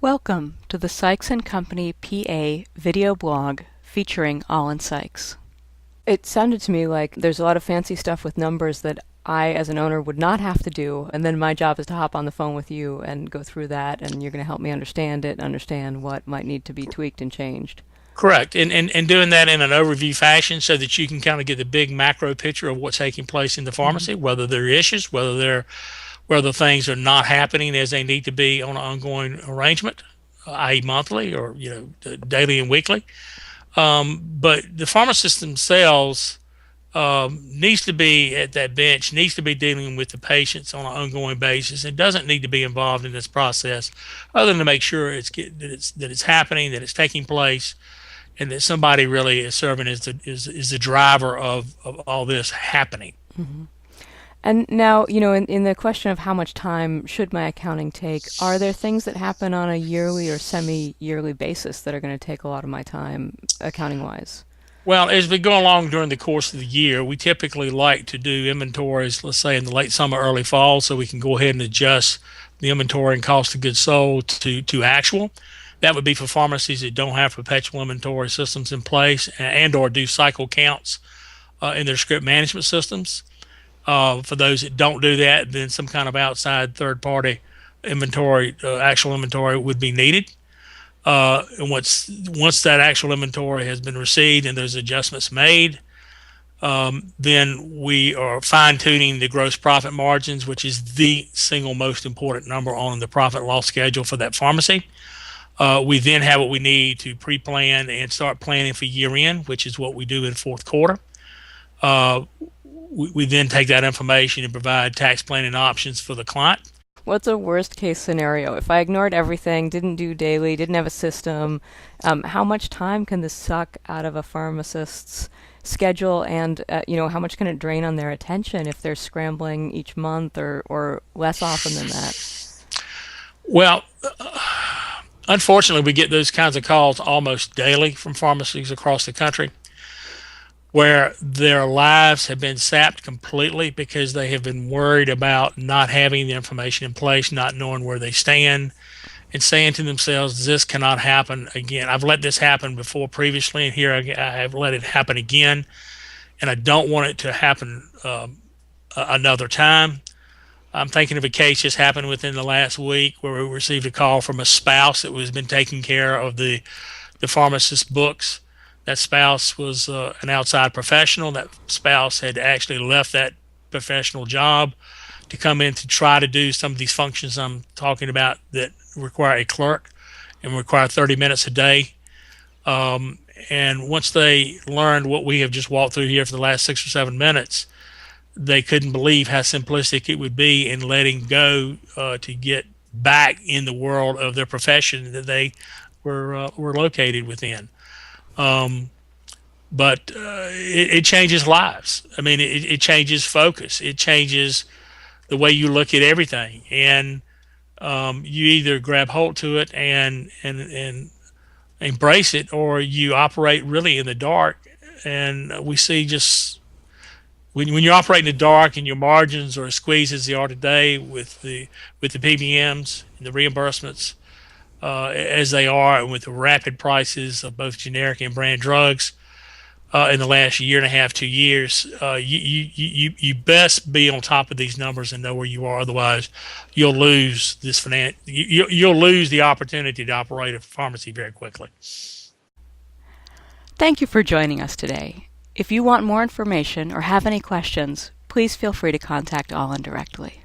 Welcome to the Sykes & Company PA video blog featuring Olin Sykes. It sounded to me like there's a lot of fancy stuff with numbers that I, as an owner, would not have to do, and then my job is to hop on the phone with you and go through that, and you're going to help me understand it, understand what might need to be tweaked and changed. Correct. And doing that in an overview fashion so that you can kind of get the big macro picture of what's taking place in the pharmacy, whether there are issues, whether things are not happening as they need to be on an ongoing arrangement, i.e. monthly or daily and weekly. But the pharmacists themselves needs to be at that bench, needs to be dealing with the patients on an ongoing basis. It doesn't need to be involved in this process other than to make sure that it's happening, that it's taking place, and that somebody really is serving as the driver of all this happening. Mm-hmm. And now, in the question of how much time should my accounting take, are there things that happen on a yearly or semi-yearly basis that are going to take a lot of my time accounting-wise? Well, as we go along during the course of the year, we typically like to do inventories, let's say in the late summer, early fall, so we can go ahead and adjust the inventory and cost of goods sold to actual. That would be for pharmacies that don't have perpetual inventory systems in place and or do cycle counts in their script management systems. For those that don't do that, then some kind of outside third-party inventory, actual inventory would be needed. And once that actual inventory has been received and those adjustments made, then we are fine-tuning the gross profit margins, which is the single most important number on the profit and loss schedule for that pharmacy. We then have what we need to pre-plan and start planning for year-end, which is what we do in fourth quarter. We then take that information and provide tax planning options for the client. What's a worst case scenario? If I ignored everything, didn't do daily, didn't have a system, how much time can this suck out of a pharmacist's schedule, and how much can it drain on their attention if they're scrambling each month or less often than that? Well, unfortunately, we get those kinds of calls almost daily from pharmacies across the country, where their lives have been sapped completely because they have been worried about not having the information in place, not knowing where they stand, and saying to themselves, this cannot happen again. I've let this happen before previously, and here I have let it happen again, and I don't want it to happen another time. I'm thinking of a case just happened within the last week where we received a call from a spouse that was been taking care of the pharmacist's books. That spouse was an outside professional. That spouse had actually left that professional job to come in to try to do some of these functions I'm talking about that require a clerk and require 30 minutes a day. And once they learned what we have just walked through here for the last 6 or 7 minutes, they couldn't believe how simplistic it would be in letting go to get back in the world of their profession that they were located within. But it changes lives. I mean, it changes focus. It changes the way you look at everything, and you either grab hold to it and embrace it, or you operate really in the dark. And we see just when you operate in the dark and your margins are as squeezed as they are today with the PBMs and the reimbursements. As they are, and with the rapid prices of both generic and brand drugs in the last year and a half, 2 years, you best be on top of these numbers and know where you are. Otherwise, you'll lose you'll lose the opportunity to operate a pharmacy very quickly. Thank you for joining us today. If you want more information or have any questions, please feel free to contact Olin directly.